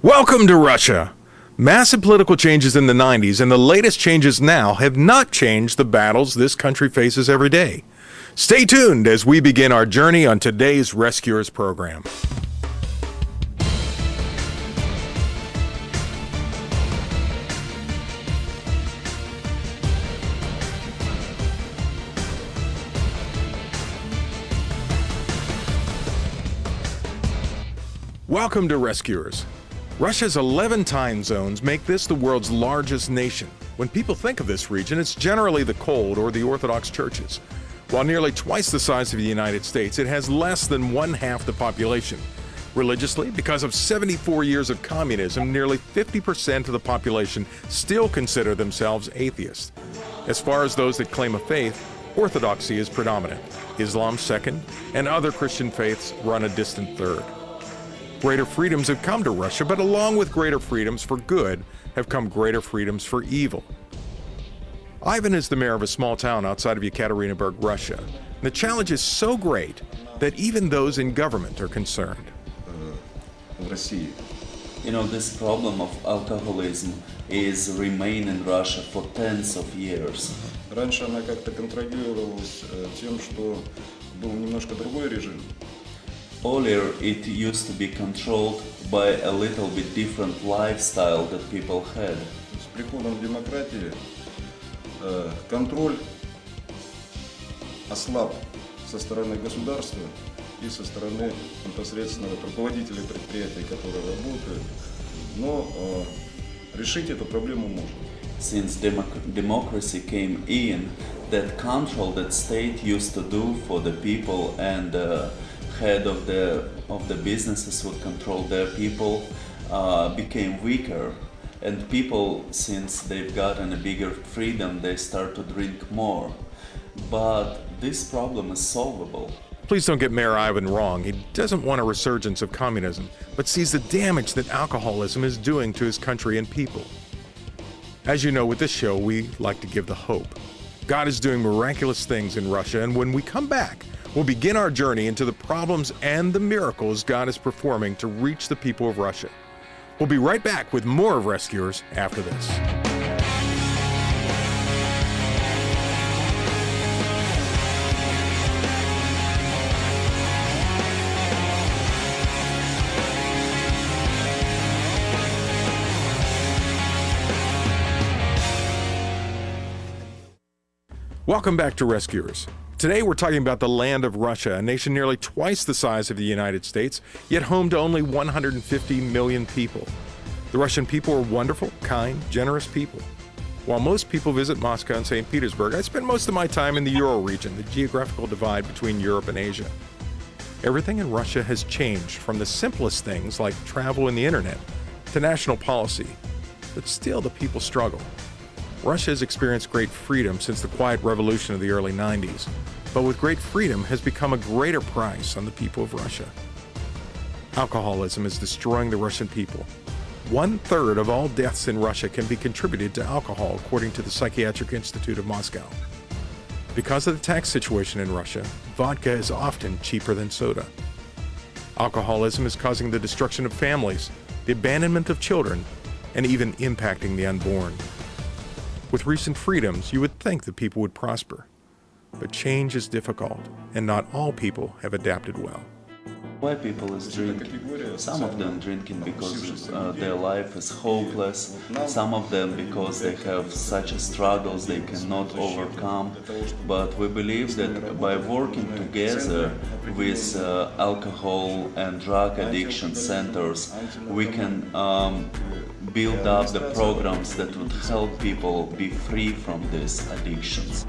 Welcome to Russia. Massive political changes in the 90s and the latest changes now have not changed the battles this country faces every day. Stay tuned as we begin our journey on today's Rescuers program. Welcome to Rescuers. Russia's 11 time zones make this the world's largest nation. When people think of this region, it's generally the cold or the Orthodox churches. While nearly twice the size of the United States, it has less than one-half the population. Religiously, because of 74 years of communism, nearly 50% of the population still consider themselves atheists. As far as those that claim a faith, Orthodoxy is predominant, Islam second, and other Christian faiths run a distant third. Greater freedoms have come to Russia, but along with greater freedoms for good have come greater freedoms for evil. Ivan is the mayor of a small town outside of Yekaterinburg, Russia. And the challenge is so great that even those in government are concerned. You know, this problem of alcoholism is remain in Russia for tens of years. Раньше она как-то контролировалась тем, что был немножко другой режим. Earlier, it used to be controlled by a little bit different lifestyle that people had. С приходом демократии контроль ослаб со стороны государства и со стороны непосредственно руководителей предприятий, которые работают, но решить эту проблему можно. Since democracy came in, that control that state used to do for the people and head of the businesses would control their people became weaker, and people, since they've gotten a bigger freedom, they start to drink more. But this problem is solvable. Please don't get Mayor Ivan wrong. He doesn't want a resurgence of communism, but sees the damage that alcoholism is doing to his country and people. As you know, with this show, we like to give the hope. God is doing miraculous things in Russia, and when we come back, we'll begin our journey into the problems and the miracles God is performing to reach the people of Russia. We'll be right back with more of Rescuers after this. Welcome back to Rescuers. Today we're talking about the land of Russia, a nation nearly twice the size of the United States, yet home to only 150 million people. The Russian people are wonderful, kind, generous people. While most people visit Moscow and St. Petersburg, I spend most of my time in the Ural region, the geographical divide between Europe and Asia. Everything in Russia has changed, from the simplest things like travel and the internet to national policy, but still the people struggle. Russia has experienced great freedom since the quiet revolution of the early 90s, but with great freedom has become a greater price on the people of Russia. Alcoholism is destroying the Russian people. 1/3 of all deaths in Russia can be contributed to alcohol, according to the Psychiatric Institute of Moscow. Because of the tax situation in Russia, vodka is often cheaper than soda. Alcoholism is causing the destruction of families, the abandonment of children, and even impacting the unborn. With recent freedoms, you would think that people would prosper. But change is difficult, and not all people have adapted well. Why people is drinking? Some of them drinking because their life is hopeless. Some of them because they have such a struggles they cannot overcome. But we believe that by working together with alcohol and drug addiction centers, we can build up the programs that would help people be free from these addictions.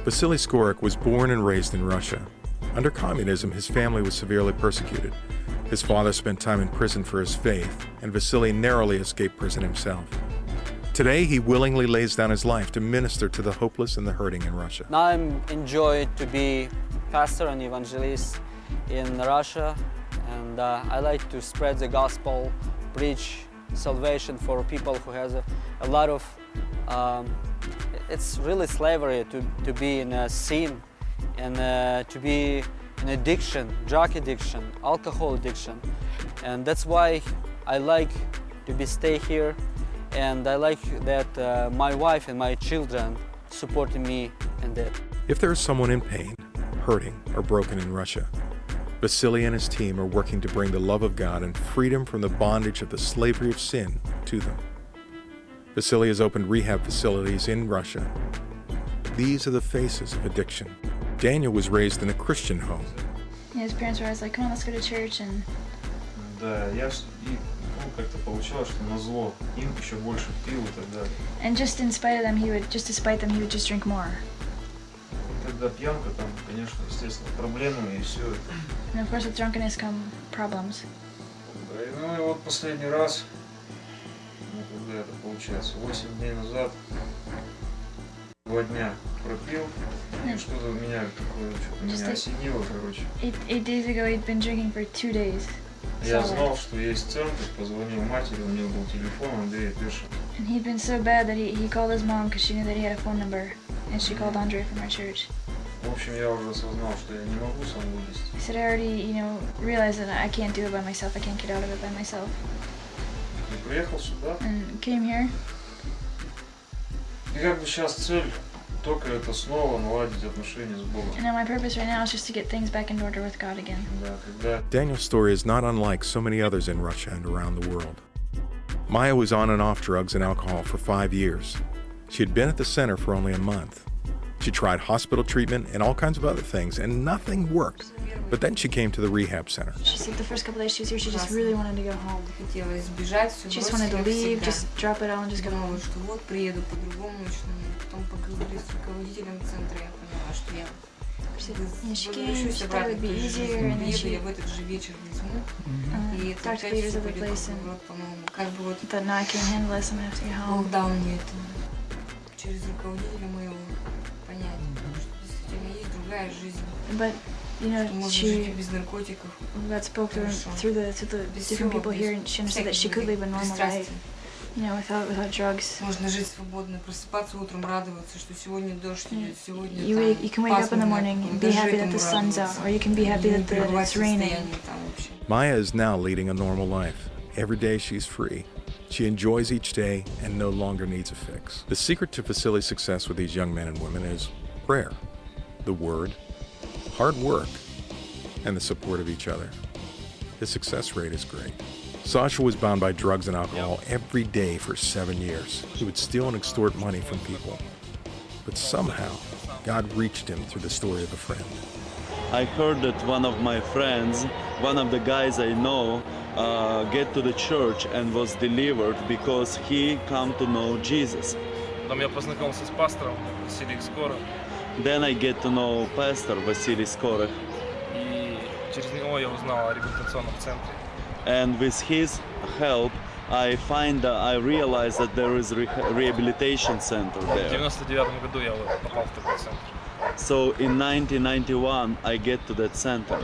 Vasily Skorik was born and raised in Russia. Under communism, his family was severely persecuted. His father spent time in prison for his faith, and Vasily narrowly escaped prison himself. Today, he willingly lays down his life to minister to the hopeless and the hurting in Russia. Now I'm enjoyed to be pastor and evangelist in Russia, and I like to spread the gospel, preach salvation for people who has a lot of it's really slavery to be in a sin and to be an addiction, drug addiction, alcohol addiction. And that's why I like to stay here, and I like that my wife and my children supporting me in that. If there is someone in pain, hurting, or broken in Russia, Vasily and his team are working to bring the love of God and freedom from the bondage of the slavery of sin to them. Vasily has opened rehab facilities in Russia. These are the faces of addiction. Daniel was raised in a Christian home. His parents were always like, come on, let's go to church. And Да, как-то получалось, что назло им еще больше пил и так далее. And just in spite of them, he would just drink more. Когда пьянка, там, конечно, естественно, проблемы и все это. And of course with drunkenness come problems. Да, ну и вот последний раз, ну, когда это получается, 8 дней назад, 2 дня пропил, и что-то у меня такое, что-то меня осенило, короче. 8 days ago, he'd been drinking for 2 days. Я знал, что есть центр, позвонил матери, у него был телефон, Андрей пишет. And he'd been so bad that he called his mom because she knew that he had a phone number, and she called Andre from our church. В общем, я уже осознал, что я не могу сам вылезти. He said, I already, realized that I can't do it by myself. I can't get out of it by myself. И приехал сюда. And came here. И как бы сейчас цель только это снова наладить отношения с Богом. And now my purpose right now is just to get things back in order with God again. Да, когда Daniel's story is not unlike so many others in Russia and around the world. Maya was on and off drugs and alcohol for 5 years. She had been at the center for only a month. She tried hospital treatment and all kinds of other things, and nothing worked. But then she came to the rehab center. She said the first couple days she was here, she just really wanted to go home. Хотела избежать, все She just wanted to leave, just drop it all and just go Думала, home. что вот приеду по-другому, потом поговорили с руководителем центра, я поняла, что я She came, she thought it would be easier, and then приеду, she я в этот же вечер возьму, и это talked to опять leaders все of the пойдет place, and наоборот, по-моему. Как бы вот thought, no, I can't handle this, I'm gonna have to get home. Бог дал мне это через руководителя моего понять, что действительно есть другая жизнь, But, что можно жить и she без наркотиков, God spoke to her through the без different всего, people here, and she understood that she could live a normal life, without drugs. можно жить свободно, просыпаться утром, радоваться, что сегодня дождь идет, сегодня You can wake up in the morning and be happy that the sun's out, or you can be happy that it's raining. Maya is now leading a normal life. Every day she's free. She enjoys each day and no longer needs a fix. The secret to Vasily's success with these young men and women is prayer, the Word, hard work, and the support of each other. The success rate is great. Sasha was bound by drugs and alcohol every day for 7 years. He would steal and extort money from people. But somehow, God reached him through the story of a friend. I heard that one of my friends, one of the guys I know, get to the church and was delivered because he come to know Jesus. Потом я познакомился с пастором Василий Скоро, Then I get to know Pastor Vasily Skorych, и через него я узнал о реабилитационном центре. and with his help, I realized that there is rehabilitation center В there. 99 году я вот попал в такой центр. So in 1991, I get to that center.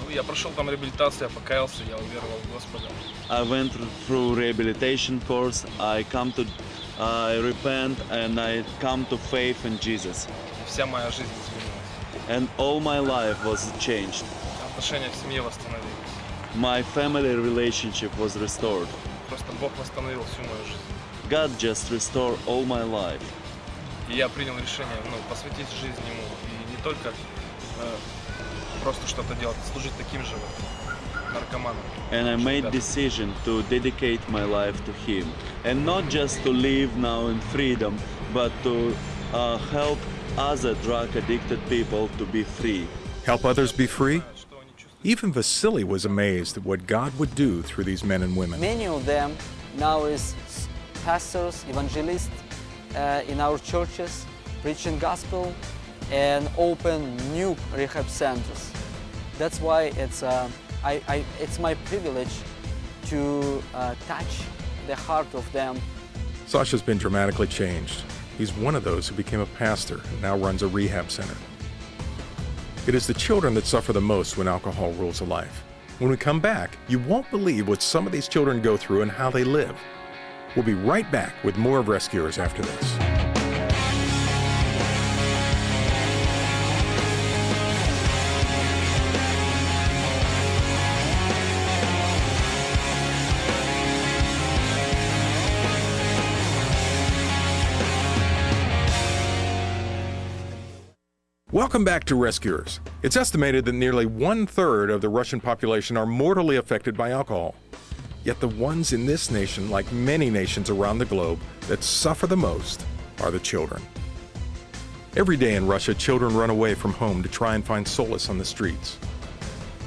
Ну, я прошел там реабилитацию, я покаялся, я уверовал в Господа. I went through rehabilitation course. I repent and I come to faith in Jesus. И вся моя жизнь изменилась. And all my life was changed. Отношения в семье восстановились. My family relationship was restored. Просто Бог восстановил всю мою жизнь. God just restored all my life. И я принял решение посвятить жизнь Ему. И не только просто что-то делать, служить таким же наркоманом. And I made decision to dedicate my life to Him. And not just to live now in freedom, but to help other drug-addicted people to be free. Help others be free? Even Vasily was amazed at what God would do through these men and women. Many of them now is pastors, evangelists in our churches, preaching gospel and open new rehab centers. That's why it's my privilege to touch the heart of them. Sasha's been dramatically changed. He's one of those who became a pastor and now runs a rehab center. It is the children that suffer the most when alcohol rules a life. When we come back, you won't believe what some of these children go through and how they live. We'll be right back with more of Rescuers after this. Welcome back to Rescuers. It's estimated that nearly 1/3 of the Russian population are mortally affected by alcohol. Yet the ones in this nation, like many nations around the globe, that suffer the most are the children. Every day in Russia, children run away from home to try and find solace on the streets.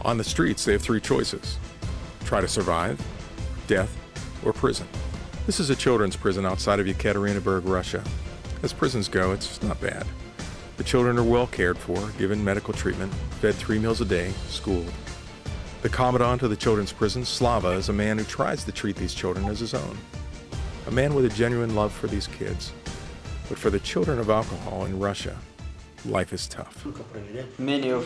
On the streets, they have three choices: try to survive, death, or prison. This is a children's prison outside of Yekaterinburg, Russia. As prisons go, it's not bad. The children are well cared for, given medical treatment, fed 3 meals a day, schooled. The commandant of the children's prison, Slava, is a man who tries to treat these children as his own. A man with a genuine love for these kids. But for the children of alcohol in Russia, life is tough. Many of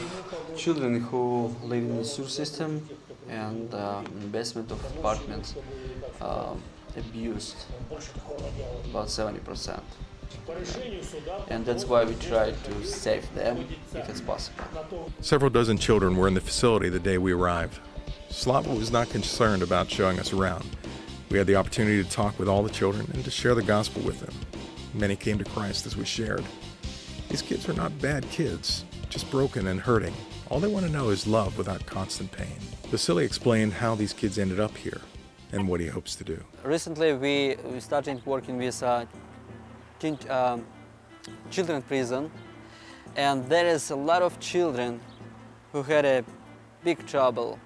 children who live in the sewer system and in the basement of apartments abused, about 70%. And that's why we try to save them if it's possible. Several dozen children were in the facility the day we arrived. Slava was not concerned about showing us around. We had the opportunity to talk with all the children and to share the gospel with them. Many came to Christ as we shared. These kids are not bad kids, just broken and hurting. All they want to know is love without constant pain. Vasily explained how these kids ended up here and what he hopes to do. Recently we started working with children prison, and there is a lot of children who had a big trouble,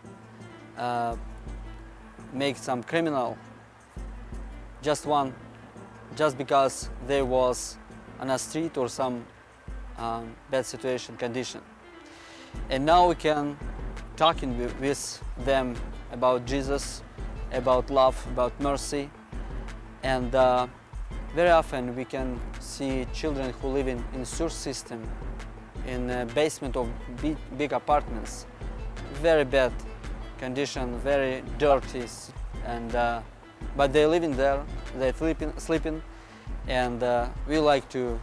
make some criminal, just because they was on a street or some bad situation, condition. And now we can talking with them about Jesus, about love, about mercy, and very often we can see children who live in the sewer system, in the basement of big apartments, very bad condition, very dirty, and but they're living there, they're sleeping, and we like to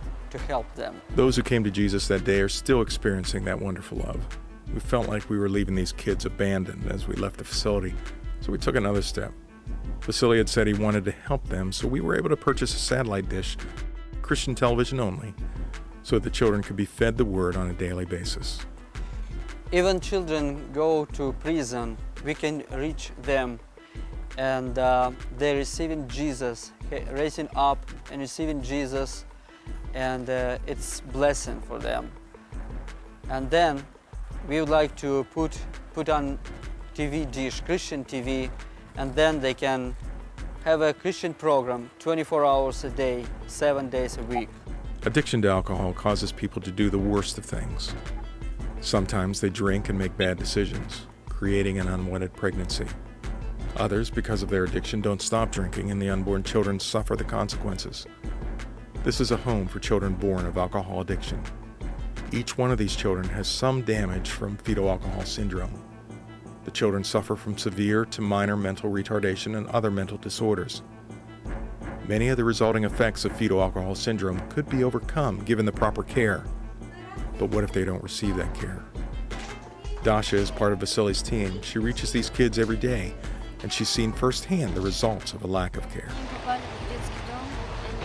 help them. Those who came to Jesus that day are still experiencing that wonderful love. We felt like we were leaving these kids abandoned as we left the facility, so we took another step. Vasily had said he wanted to help them, so we were able to purchase a satellite dish, Christian television only, so that the children could be fed the word on a daily basis. Even children go to prison, we can reach them, and they're receiving Jesus, raising up and receiving Jesus, and it's blessing for them. And then we would like to put on TV dish, Christian TV, and then they can have a Christian program 24 hours a day, 7 days a week. Addiction to alcohol causes people to do the worst of things. Sometimes they drink and make bad decisions, creating an unwanted pregnancy. Others, because of their addiction, don't stop drinking, and the unborn children suffer the consequences. This is a home for children born of alcohol addiction. Each one of these children has some damage from fetal alcohol syndrome. The children suffer from severe to minor mental retardation and other mental disorders. Many of the resulting effects of fetal alcohol syndrome could be overcome given the proper care. But what if they don't receive that care? Dasha is part of Vasily's team. She reaches these kids every day, and she's seen firsthand the results of a lack of care.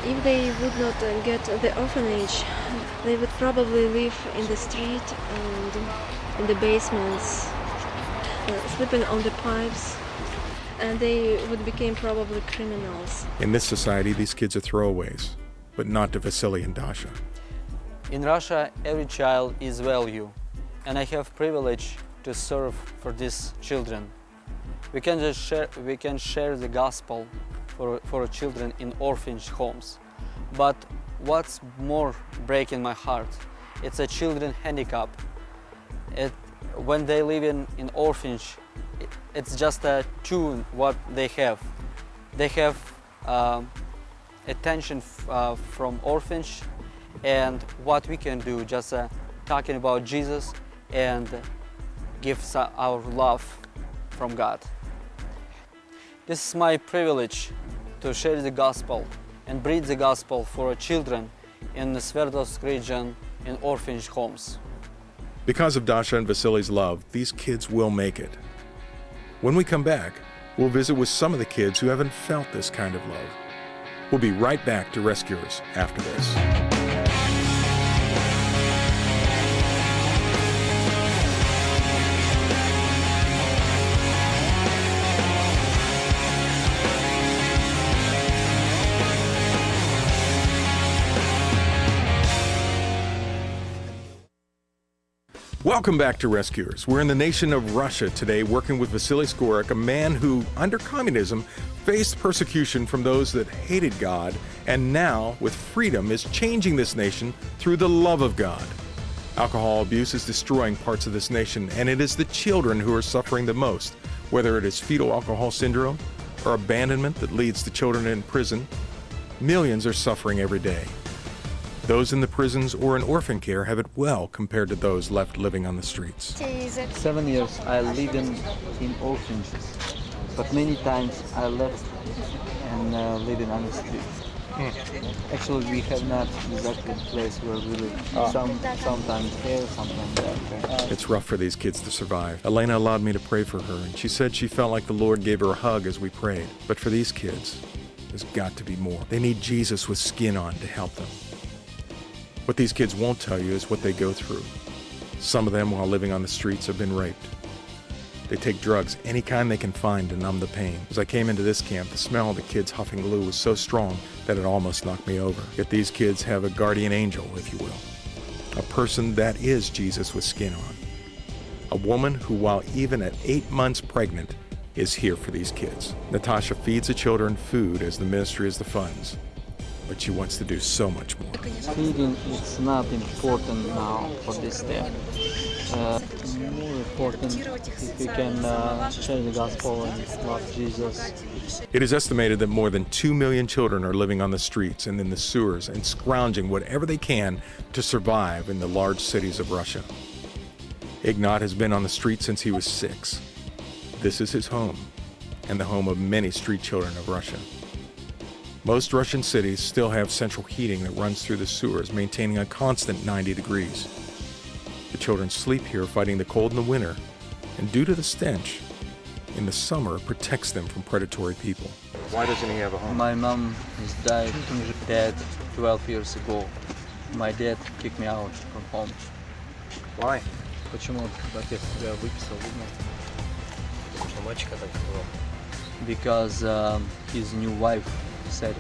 If they would not get the orphanage, they would probably live in the street and in the basements, sleeping on the pipes, and they would become probably criminals. In this society, these kids are throwaways, but not to Vasily and Dasha. In Russia, every child is value, and I have privilege to serve for these children. We can share the gospel for children in orphanage homes. But what's more breaking my heart, it's a children handicap. When they live in orphanage, it's just a tune what they have. They have attention from orphanage, and what we can do, just talking about Jesus and give our love from God. This is my privilege to share the gospel and preach the gospel for children in the Sverdlovsk region in orphanage homes. Because of Dasha and Vasily's love, these kids will make it. When we come back, we'll visit with some of the kids who haven't felt this kind of love. We'll be right back to Rescuers after this. Welcome back to Rescuers. We're in the nation of Russia today working with Vasily Skorik, a man who, under communism, faced persecution from those that hated God, and now, with freedom, is changing this nation through the love of God. Alcohol abuse is destroying parts of this nation, and it is the children who are suffering the most, whether it is fetal alcohol syndrome or abandonment that leads to children in prison. Millions are suffering every day. Those in the prisons or in orphan care have it well compared to those left living on the streets. 7 years I lived in orphanages, but many times I left and living on the streets. Actually, we have not exactly a place where we live. Sometimes here, sometimes there. It's rough for these kids to survive. Elena allowed me to pray for her, and she said she felt like the Lord gave her a hug as we prayed. But for these kids, there's got to be more. They need Jesus with skin on to help them. What these kids won't tell you is what they go through. Some of them, while living on the streets, have been raped. They take drugs, any kind they can find, to numb the pain. As I came into this camp, the smell of the kids huffing glue was so strong that it almost knocked me over. Yet these kids have a guardian angel, if you will. A person that is Jesus with skin on. A woman who, while even at 8 months pregnant, is here for these kids. Natasha feeds the children food as the ministry has the funds. But she wants to do so much more. Feeding is not important now for this step. More important if we can share the gospel and love Jesus. It is estimated that more than 2 million children are living on the streets and in the sewers and scrounging whatever they can to survive in the large cities of Russia. Ignat has been on the street since he was 6. This is his home, and the home of many street children of Russia. Most Russian cities still have central heating that runs through the sewers, maintaining a constant 90 degrees. The children sleep here fighting the cold in the winter, and due to the stench, in the summer it protects them from predatory people. Why doesn't he have a home? My mom is died 12 years ago. My dad kicked me out from home. Why? Почему отец тебя выписал, выгнал? Because his new wife said it.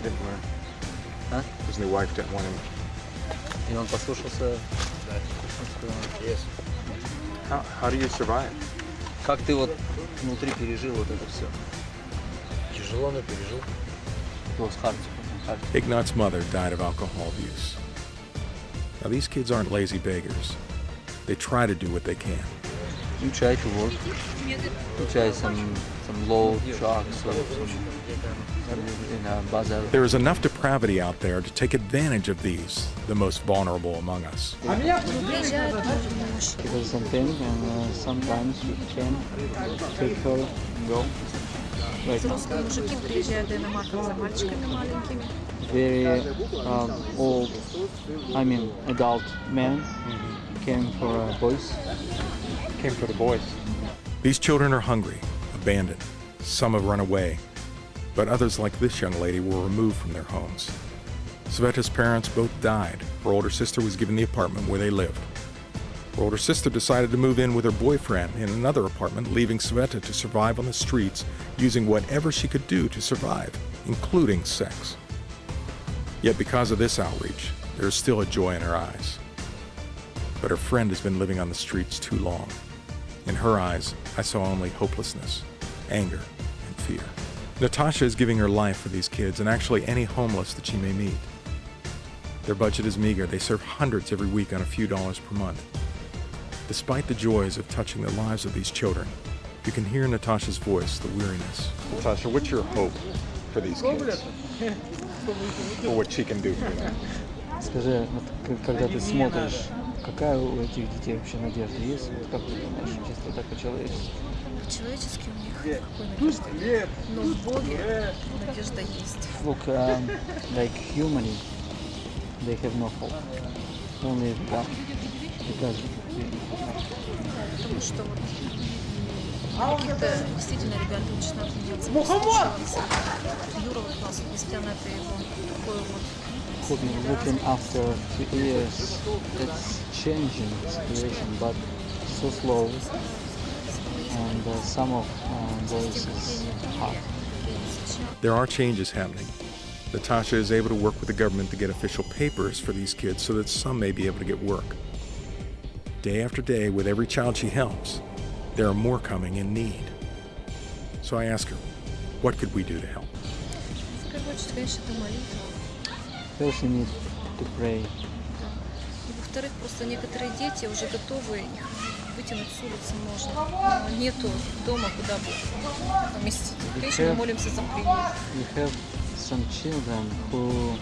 Didn't learn. Huh? His new wife didn't want him. И он послушался. Yes. How do you survive? Как ты вот внутри пережил вот это все? Тяжело, но пережил. It was hard. Ignat's mother died of alcohol abuse. Now these kids aren't lazy beggars. They try to do what they can. You try to work. You try some low trucks or in a bazaar. There is enough depravity out there to take advantage of these, the most vulnerable among us. Give her something, and sometimes you can take her and go. Like very old, adult man came for boys. Came for the boys. These children are hungry, abandoned. Some have run away, but others like this young lady were removed from their homes. Sveta's parents both died. Her older sister was given the apartment where they lived. Her older sister decided to move in with her boyfriend in another apartment, leaving Sveta to survive on the streets using whatever she could do to survive, including sex. Yet because of this outreach, there is still a joy in her eyes. But her friend has been living on the streets too long. In her eyes, I saw only hopelessness, anger, and fear. Natasha is giving her life for these kids and actually any homeless that she may meet. Their budget is meager. They serve hundreds every week on a few dollars per month. Despite the joys of touching the lives of these children, you can hear in Natasha's voice the weariness. Natasha, what's your hope for these kids? For what she can do for them? Скажи, вот когда ты смотришь, какая у этих детей вообще надежда есть? Вот как ты думаешь, чисто так по-человечески? По-человечески у них какой надежды нет, но в Боге надежда есть. Look, like humanly, they have no hope. Only God. Because Потому что вот каких-то действительно ребята начинают меняться. Юра вот класс, несмотря на это его такое вот. looking after 2 years, it's changing the situation, but so slow, and some of boys is hard. There are changes happening. Natasha is able to work with the government to get official papers for these kids so that some may be able to get work. Day after day, with every child she helps, there are more coming in need. So I ask her, what could we do to help? В первую очередь, конечно, это молитва. First you need to pray. И во-вторых, просто некоторые дети уже готовы, их вытянуть с улицы можно. Но нету дома, куда бы поместить. Конечно, мы молимся за приют. We have some children who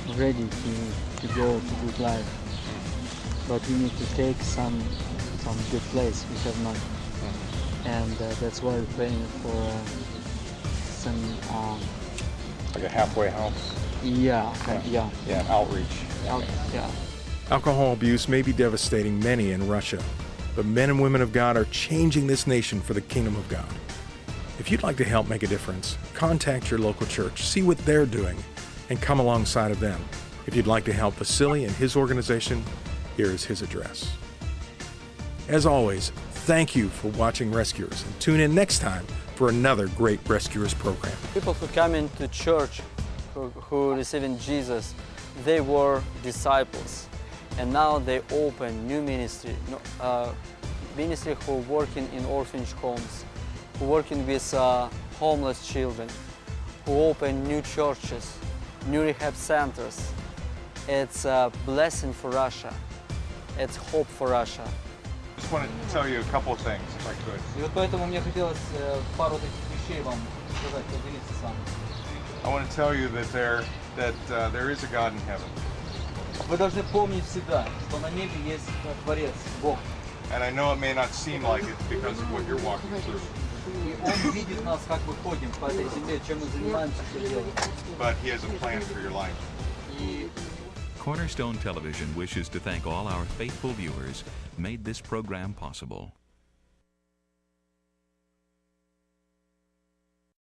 are ready to go to good life, but we need to take some good place. We have not, and that's why we're praying for some. Like a halfway house? Yeah. Outreach. Yeah. Alcohol abuse may be devastating many in Russia, but men and women of God are changing this nation for the kingdom of God. If you'd like to help make a difference, contact your local church, see what they're doing, and come alongside of them. If you'd like to help Vasily and his organization, here is his address. As always, thank you for watching Rescuers, and tune in next time for another great Rescuers program. People who come into church, who receiving Jesus, they were disciples, and now they open new ministry, ministry who working in orphanage homes, who working with homeless children, who open new churches, new rehab centers. It's a blessing for Russia. It's hope for Russia. I just want to tell you a couple of things, if I could. И вот поэтому мне хотелось пару таких вещей вам сказать, поделиться с вами. I want to tell you that there is a God in heaven. Вы должны помнить всегда, что на небе есть Творец, Бог. And I know it may not seem like it because of what you're walking through. И Он видит нас, как мы ходим по этой земле, чем мы занимаемся, что делаем. But He has a plan for your life. И Cornerstone Television wishes to thank all our faithful viewers who made this program possible.